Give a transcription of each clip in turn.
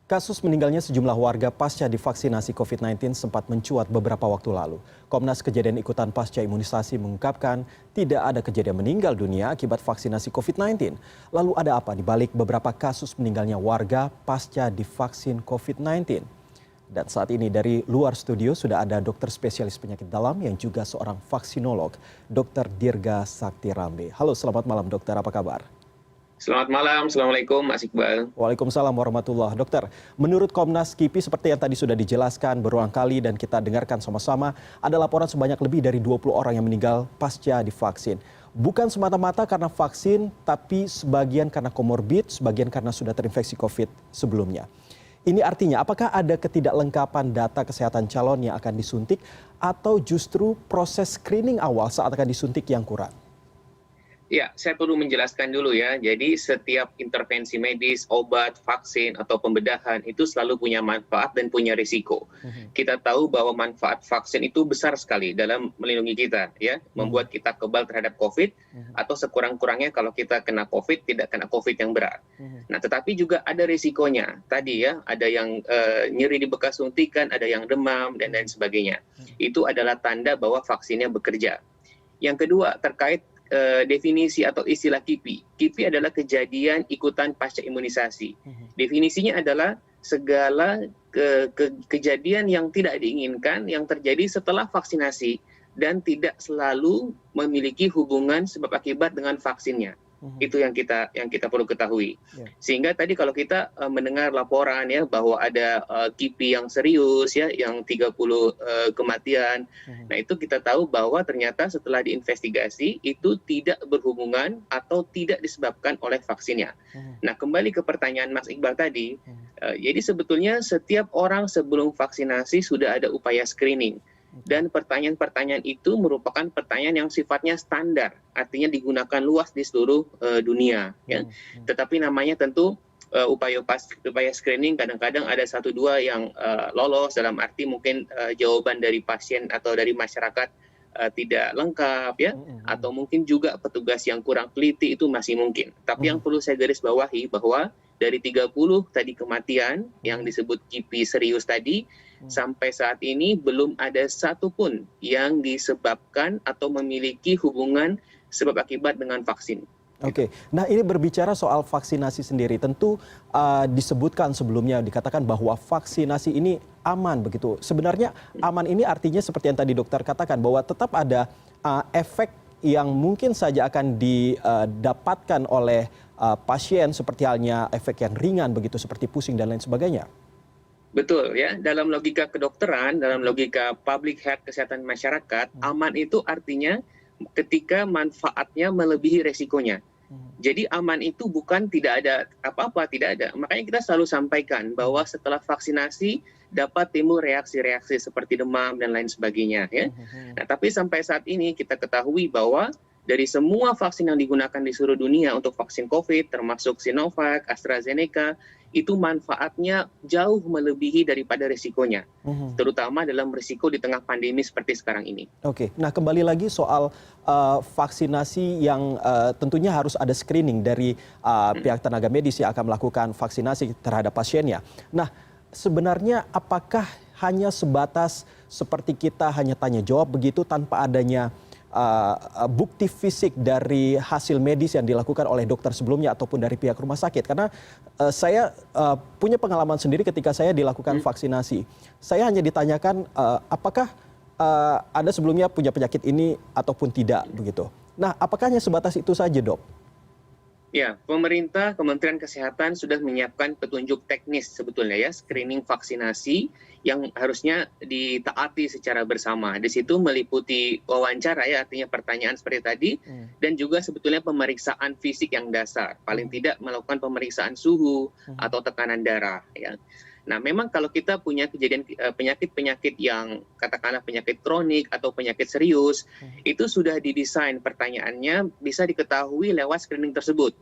Kasus meninggalnya sejumlah warga pasca divaksinasi COVID-19 sempat mencuat beberapa waktu lalu. Komnas Kejadian Ikutan Pasca Imunisasi mengungkapkan tidak ada kejadian meninggal dunia akibat vaksinasi COVID-19. Lalu ada apa di balik beberapa kasus meninggalnya warga pasca divaksin COVID-19? Dan saat ini dari luar studio sudah ada dokter spesialis penyakit dalam yang juga seorang vaksinolog, Dr. Dirga Sakti Rambe. Halo, selamat malam dokter, apa kabar? Selamat malam, Assalamualaikum Mas Iqbal. Waalaikumsalam warahmatullahi. Dokter, menurut Komnas KIPI seperti yang tadi sudah dijelaskan berulang kali dan kita dengarkan sama-sama, ada laporan sebanyak lebih dari 20 orang yang meninggal pasca divaksin. Bukan semata-mata karena vaksin, tapi sebagian karena komorbid, sebagian karena sudah terinfeksi COVID sebelumnya. Ini artinya apakah ada ketidaklengkapan data kesehatan calon yang akan disuntik atau justru proses screening awal saat akan disuntik yang kurang? Ya, saya perlu menjelaskan dulu ya. Jadi setiap intervensi medis, obat, vaksin, atau pembedahan itu selalu punya manfaat dan punya risiko. Kita tahu bahwa manfaat vaksin itu besar sekali dalam melindungi kita, ya, membuat kita kebal terhadap COVID, atau sekurang-kurangnya kalau kita kena COVID, tidak kena COVID yang berat. Nah, tetapi juga ada risikonya. Tadi ya, ada yang nyeri di bekas suntikan, ada yang demam, dan lain sebagainya. Itu adalah tanda bahwa vaksinnya bekerja. Yang kedua, terkait definisi atau istilah KIPI. KIPI adalah kejadian ikutan pasca imunisasi. Definisinya adalah segala kejadian yang tidak diinginkan yang terjadi setelah vaksinasi dan tidak selalu memiliki hubungan sebab akibat dengan vaksinnya. Itu yang kita perlu ketahui. Sehingga tadi kalau kita mendengar laporan ya bahwa ada KIPI yang serius ya, yang 30 kematian. Nah, itu kita tahu bahwa ternyata setelah diinvestigasi itu tidak berhubungan atau tidak disebabkan oleh vaksinnya. Nah, kembali ke pertanyaan Mas Iqbal tadi, jadi sebetulnya setiap orang sebelum vaksinasi sudah ada upaya screening. Dan pertanyaan-pertanyaan itu merupakan pertanyaan yang sifatnya standar, artinya digunakan luas di seluruh dunia. Ya. Tetapi namanya tentu upaya screening kadang-kadang ada 1-2 yang lolos, dalam arti mungkin jawaban dari pasien atau dari masyarakat tidak lengkap, ya, atau mungkin juga petugas yang kurang teliti itu masih mungkin. Tapi yang perlu saya garis bawahi bahwa dari 30 tadi kematian yang disebut KIPI serius tadi, sampai saat ini belum ada satupun yang disebabkan atau memiliki hubungan sebab akibat dengan vaksin. Oke, nah ini berbicara soal vaksinasi sendiri, tentu disebutkan sebelumnya dikatakan bahwa vaksinasi ini aman begitu. Sebenarnya aman ini artinya seperti yang tadi dokter katakan bahwa tetap ada efek yang mungkin saja akan didapatkan oleh pasien seperti halnya efek yang ringan begitu seperti pusing dan lain sebagainya. Betul ya, dalam logika kedokteran, dalam logika public health kesehatan masyarakat, aman itu artinya ketika manfaatnya melebihi resikonya. Jadi aman itu bukan tidak ada apa-apa, tidak ada. Makanya kita selalu sampaikan bahwa setelah vaksinasi dapat timbul reaksi-reaksi seperti demam dan lain sebagainya. Ya. Nah, tapi sampai saat ini kita ketahui bahwa dari semua vaksin yang digunakan di seluruh dunia untuk vaksin COVID, termasuk Sinovac, AstraZeneca, itu manfaatnya jauh melebihi daripada risikonya, terutama dalam risiko di tengah pandemi seperti sekarang ini. Oke, nah kembali lagi soal vaksinasi yang tentunya harus ada screening dari pihak tenaga medis yang akan melakukan vaksinasi terhadap pasiennya. Nah, sebenarnya apakah hanya sebatas seperti kita hanya tanya jawab begitu tanpa adanya bukti fisik dari hasil medis yang dilakukan oleh dokter sebelumnya ataupun dari pihak rumah sakit? Karena saya punya pengalaman sendiri ketika saya dilakukan vaksinasi. Saya hanya ditanyakan apakah Anda sebelumnya punya penyakit ini ataupun tidak begitu. Nah, apakah hanya sebatas itu saja, Dok? Ya, pemerintah, Kementerian Kesehatan sudah menyiapkan petunjuk teknis sebetulnya ya, screening vaksinasi yang harusnya ditaati secara bersama. Di situ meliputi wawancara ya, artinya pertanyaan seperti tadi, dan juga sebetulnya pemeriksaan fisik yang dasar. Paling tidak melakukan pemeriksaan suhu atau tekanan darah. Ya. Nah, memang kalau kita punya kejadian penyakit-penyakit yang katakanlah penyakit kronik atau penyakit serius, itu sudah didesain pertanyaannya bisa diketahui lewat screening tersebut.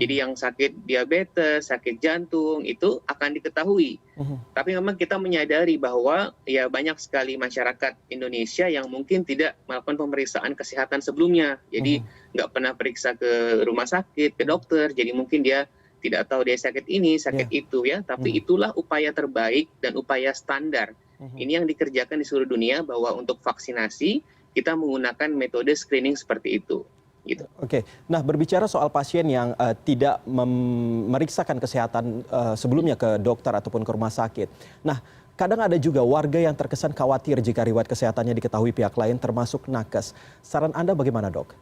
Jadi yang sakit diabetes, sakit jantung itu akan diketahui. Tapi memang kita menyadari bahwa ya banyak sekali masyarakat Indonesia yang mungkin tidak melakukan pemeriksaan kesehatan sebelumnya. Jadi nggak pernah periksa ke rumah sakit, ke dokter, jadi mungkin dia tidak tahu dia sakit ini, sakit Ya. itu ya, tapi itulah upaya terbaik dan upaya standar. Ini yang dikerjakan di seluruh dunia bahwa untuk vaksinasi kita menggunakan metode screening seperti itu. Gitu. Oke, nah berbicara soal pasien yang tidak memeriksakan kesehatan sebelumnya ke dokter ataupun ke rumah sakit. Nah, kadang ada juga warga yang terkesan khawatir jika riwayat kesehatannya diketahui pihak lain termasuk nakes. Saran Anda bagaimana, Dok?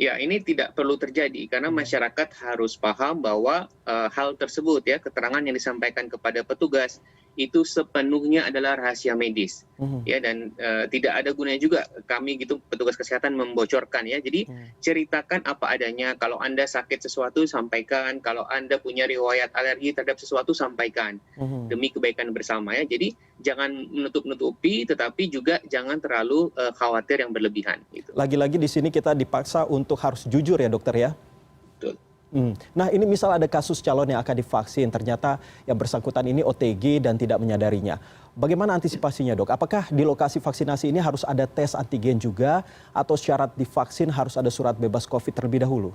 Ya, ini tidak perlu terjadi karena masyarakat harus paham bahwa hal tersebut ya, keterangan yang disampaikan kepada petugas itu sepenuhnya adalah rahasia medis. Ya, dan tidak ada gunanya juga kami gitu petugas kesehatan membocorkan ya. Jadi ceritakan apa adanya. Kalau Anda sakit sesuatu sampaikan, kalau Anda punya riwayat alergi terhadap sesuatu sampaikan. Demi kebaikan bersama ya. Jadi jangan menutup-nutupi tetapi juga jangan terlalu khawatir yang berlebihan gitu. Lagi-lagi di sini kita dipaksa untuk harus jujur ya, dokter ya. Betul. Nah, ini misal ada kasus calon yang akan divaksin, ternyata yang bersangkutan ini OTG dan tidak menyadarinya. Bagaimana antisipasinya, Dok? Apakah di lokasi vaksinasi ini harus ada tes antigen juga atau syarat divaksin harus ada surat bebas COVID terlebih dahulu?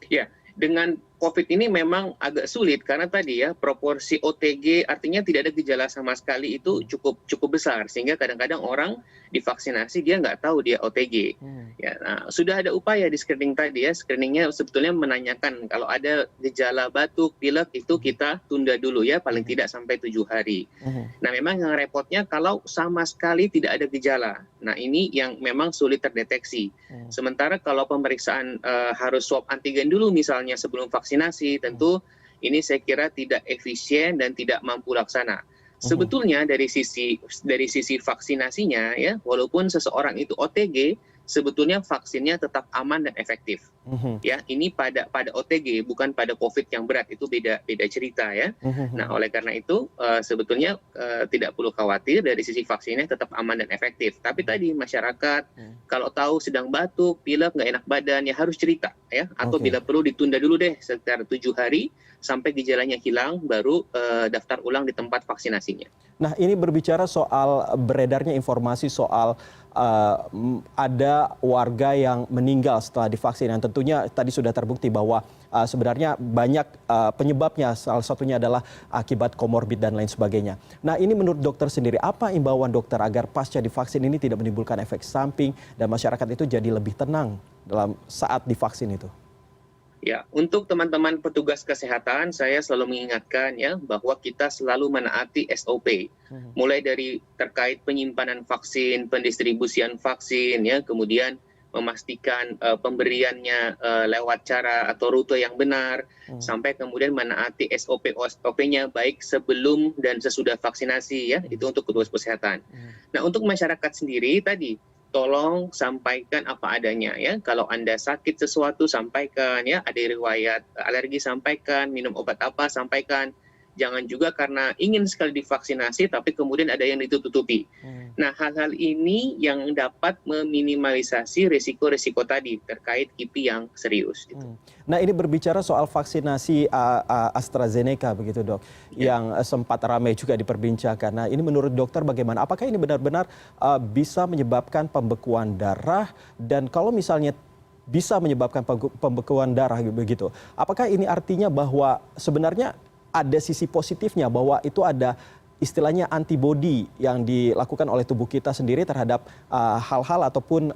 Ya, dengan COVID ini memang agak sulit karena tadi ya proporsi OTG artinya tidak ada gejala sama sekali itu cukup besar sehingga kadang-kadang orang divaksinasi dia nggak tahu dia OTG. Ya, nah, sudah ada upaya di screening tadi ya, screeningnya sebetulnya menanyakan kalau ada gejala batuk, pilek itu kita tunda dulu ya paling tidak sampai 7 hari. Nah memang yang repotnya kalau sama sekali tidak ada gejala. Nah ini yang memang sulit terdeteksi. Sementara kalau pemeriksaan harus swab antigen dulu misalnya sebelum vaksinasi, tentu ini saya kira tidak efisien dan tidak mampu laksana. Sebetulnya dari sisi vaksinasinya ya, walaupun seseorang itu OTG, sebetulnya vaksinnya tetap aman dan efektif. Ya, ini pada OTG bukan pada COVID yang berat, itu beda cerita ya. Nah, oleh karena itu sebetulnya tidak perlu khawatir dari sisi vaksinnya tetap aman dan efektif. Tapi tadi masyarakat kalau tahu sedang batuk, pilek, nggak enak badan ya harus cerita ya. Atau bila perlu ditunda dulu deh sekitar 7 hari sampai gejalanya hilang baru daftar ulang di tempat vaksinasinya. Nah, ini berbicara soal beredarnya informasi soal ada warga yang meninggal setelah divaksin yang tentunya tadi sudah terbukti bahwa sebenarnya banyak penyebabnya, salah satunya adalah akibat komorbid dan lain sebagainya. Nah, ini menurut dokter sendiri, apa imbauan dokter agar pasca divaksin ini tidak menimbulkan efek samping dan masyarakat itu jadi lebih tenang dalam saat divaksin itu? Ya, untuk teman-teman petugas kesehatan, saya selalu mengingatkan ya bahwa kita selalu menaati SOP. Mulai dari terkait penyimpanan vaksin, pendistribusian vaksin, ya, kemudian memastikan pemberiannya lewat cara atau rute yang benar, sampai kemudian menaati SOP-nya baik sebelum dan sesudah vaksinasi, ya, itu untuk petugas kesehatan. Nah, untuk masyarakat sendiri tadi, tolong sampaikan apa adanya ya. Kalau Anda sakit sesuatu sampaikan ya, ada riwayat alergi sampaikan, minum obat apa sampaikan. Jangan juga karena ingin sekali divaksinasi tapi kemudian ada yang ditutupi. Nah, hal-hal ini yang dapat meminimalisasi risiko-risiko tadi terkait KIPI yang serius. Gitu. Nah, ini berbicara soal vaksinasi AstraZeneca begitu, Dok, yang sempat ramai juga diperbincangkan. Nah, ini menurut dokter bagaimana? Apakah ini benar-benar bisa menyebabkan pembekuan darah? Dan kalau misalnya bisa menyebabkan pembekuan darah begitu, apakah ini artinya bahwa sebenarnya ada sisi positifnya bahwa itu ada istilahnya antibodi yang dilakukan oleh tubuh kita sendiri terhadap hal-hal ataupun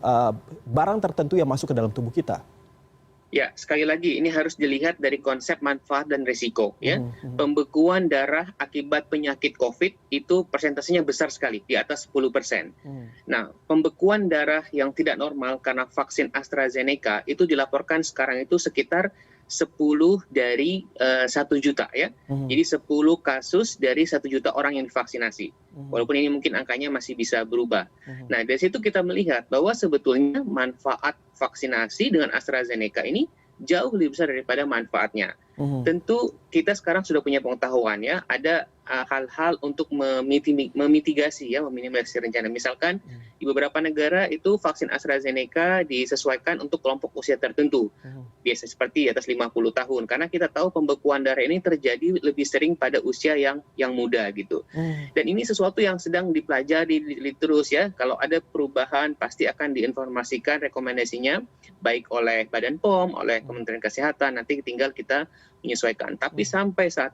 barang tertentu yang masuk ke dalam tubuh kita? Ya, sekali lagi ini harus dilihat dari konsep manfaat dan risiko. Ya, pembekuan darah akibat penyakit COVID itu persentasenya besar sekali, di atas 10%. Nah, pembekuan darah yang tidak normal karena vaksin AstraZeneca itu dilaporkan sekarang itu sekitar 10 dari 1 juta ya. Jadi 10 kasus dari 1 juta orang yang divaksinasi. Walaupun ini mungkin angkanya masih bisa berubah. Nah, dari situ kita melihat bahwa sebetulnya manfaat vaksinasi dengan AstraZeneca ini jauh lebih besar daripada manfaatnya. Tentu kita sekarang sudah punya pengetahuan ya, ada hal-hal untuk memitigasi ya, meminimalisasi rencana. Misalkan di beberapa negara itu vaksin AstraZeneca disesuaikan untuk kelompok usia tertentu. Biasa seperti di atas 50 tahun karena kita tahu pembekuan darah ini terjadi lebih sering pada usia yang muda gitu. Dan ini sesuatu yang sedang dipelajari terus ya. Kalau ada perubahan pasti akan diinformasikan rekomendasinya baik oleh Badan POM, oleh Kementerian Kesehatan. Nanti tinggal kita menyesuaikan. Tapi sampai saat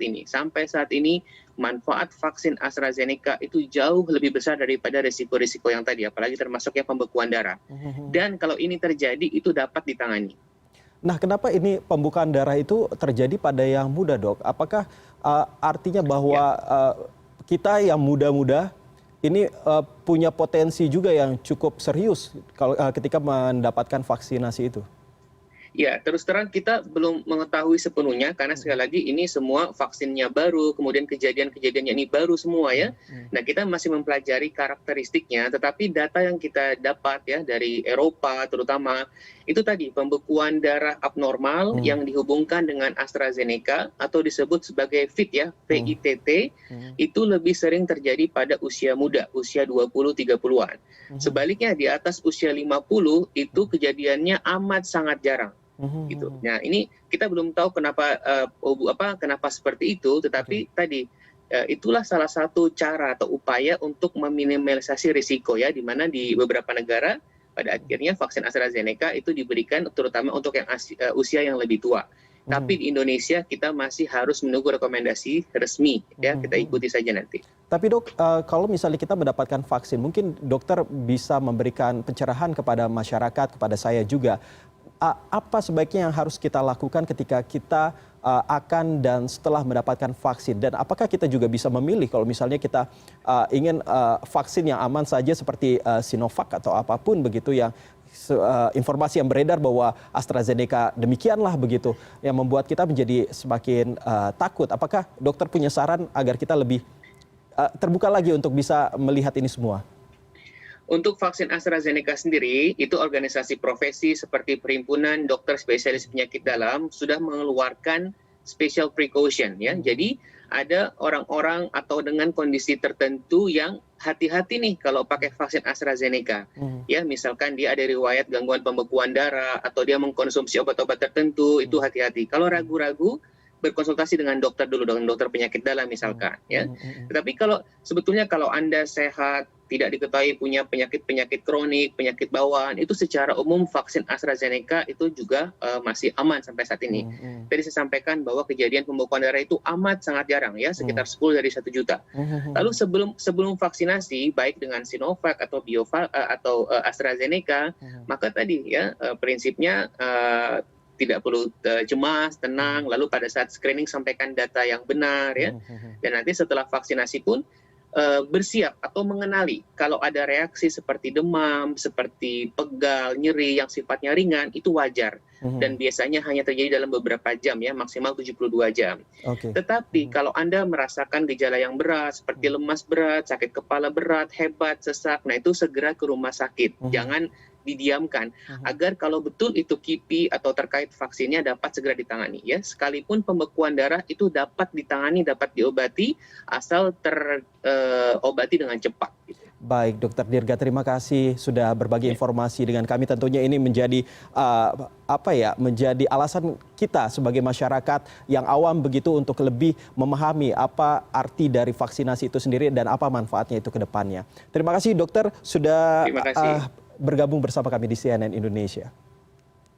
ini manfaat vaksin AstraZeneca itu jauh lebih besar daripada risiko-risiko yang tadi, apalagi termasuk yang pembekuan darah. Dan kalau ini terjadi itu dapat ditangani. Nah, kenapa ini pembukaan darah itu terjadi pada yang muda, Dok? Apakah artinya bahwa kita yang muda-muda ini punya potensi juga yang cukup serius kalau ketika mendapatkan vaksinasi itu? Ya, terus terang kita belum mengetahui sepenuhnya karena sekali lagi ini semua vaksinnya baru, kemudian kejadian-kejadiannya ini baru semua ya. Nah, kita masih mempelajari karakteristiknya, tetapi data yang kita dapat ya dari Eropa terutama itu tadi pembekuan darah abnormal yang dihubungkan dengan AstraZeneca atau disebut sebagai FIT ya, FITT, itu lebih sering terjadi pada usia muda, usia 20-30-an. Sebaliknya di atas usia 50 itu kejadiannya amat sangat jarang. Gitu. Nah, ini kita belum tahu kenapa seperti itu, tetapi tadi itulah salah satu cara atau upaya untuk meminimalisasi risiko ya, di mana di beberapa negara pada akhirnya vaksin AstraZeneca itu diberikan terutama untuk yang usia yang lebih tua. Tapi di Indonesia kita masih harus menunggu rekomendasi resmi ya, kita ikuti saja nanti. Tapi Dok, kalau misalnya kita mendapatkan vaksin, mungkin dokter bisa memberikan pencerahan kepada masyarakat, kepada saya juga. Apa sebaiknya yang harus kita lakukan ketika kita akan dan setelah mendapatkan vaksin, dan apakah kita juga bisa memilih kalau misalnya kita ingin vaksin yang aman saja seperti Sinovac atau apapun begitu, yang informasi yang beredar bahwa AstraZeneca demikianlah begitu, yang membuat kita menjadi semakin takut. Apakah dokter punya saran agar kita lebih terbuka lagi untuk bisa melihat ini semua? Untuk vaksin AstraZeneca sendiri, itu organisasi profesi seperti Perhimpunan Dokter Spesialis Penyakit Dalam sudah mengeluarkan special precaution ya. Jadi ada orang-orang atau dengan kondisi tertentu yang hati-hati nih kalau pakai vaksin AstraZeneca. Ya, misalkan dia ada riwayat gangguan pembekuan darah atau dia mengkonsumsi obat-obat tertentu, itu hati-hati. Kalau ragu-ragu, berkonsultasi dengan dokter dulu, dengan dokter penyakit dalam misalkan ya. Tetapi sebetulnya kalau Anda sehat, tidak diketahui punya penyakit-penyakit kronik, penyakit bawaan, itu secara umum vaksin AstraZeneca itu juga masih aman sampai saat ini. Tadi saya sampaikan bahwa kejadian pembekuan darah itu amat sangat jarang ya, sekitar 10 dari 1 juta. Lalu sebelum vaksinasi baik dengan Sinovac atau AstraZeneca, maka tadi ya prinsipnya tidak perlu cemas, tenang, lalu pada saat screening sampaikan data yang benar ya. Dan nanti setelah vaksinasi pun bersiap atau mengenali kalau ada reaksi seperti demam, seperti pegal, nyeri yang sifatnya ringan, itu wajar. Dan biasanya hanya terjadi dalam beberapa jam ya, maksimal 72 jam. Tetapi kalau Anda merasakan gejala yang berat, seperti lemas berat, sakit kepala berat, hebat, sesak, nah itu segera ke rumah sakit. Jangan didiamkan, agar kalau betul itu KIPI atau terkait vaksinnya dapat segera ditangani ya. Sekalipun pembekuan darah itu dapat ditangani, dapat diobati asal terobati dengan cepat gitu. Baik, Dokter Dirga, terima kasih sudah berbagi informasi dengan kami. Tentunya ini menjadi menjadi alasan kita sebagai masyarakat yang awam begitu untuk lebih memahami apa arti dari vaksinasi itu sendiri dan apa manfaatnya itu ke depannya. Terima kasih Dokter sudah bergabung bersama kami di CNN Indonesia.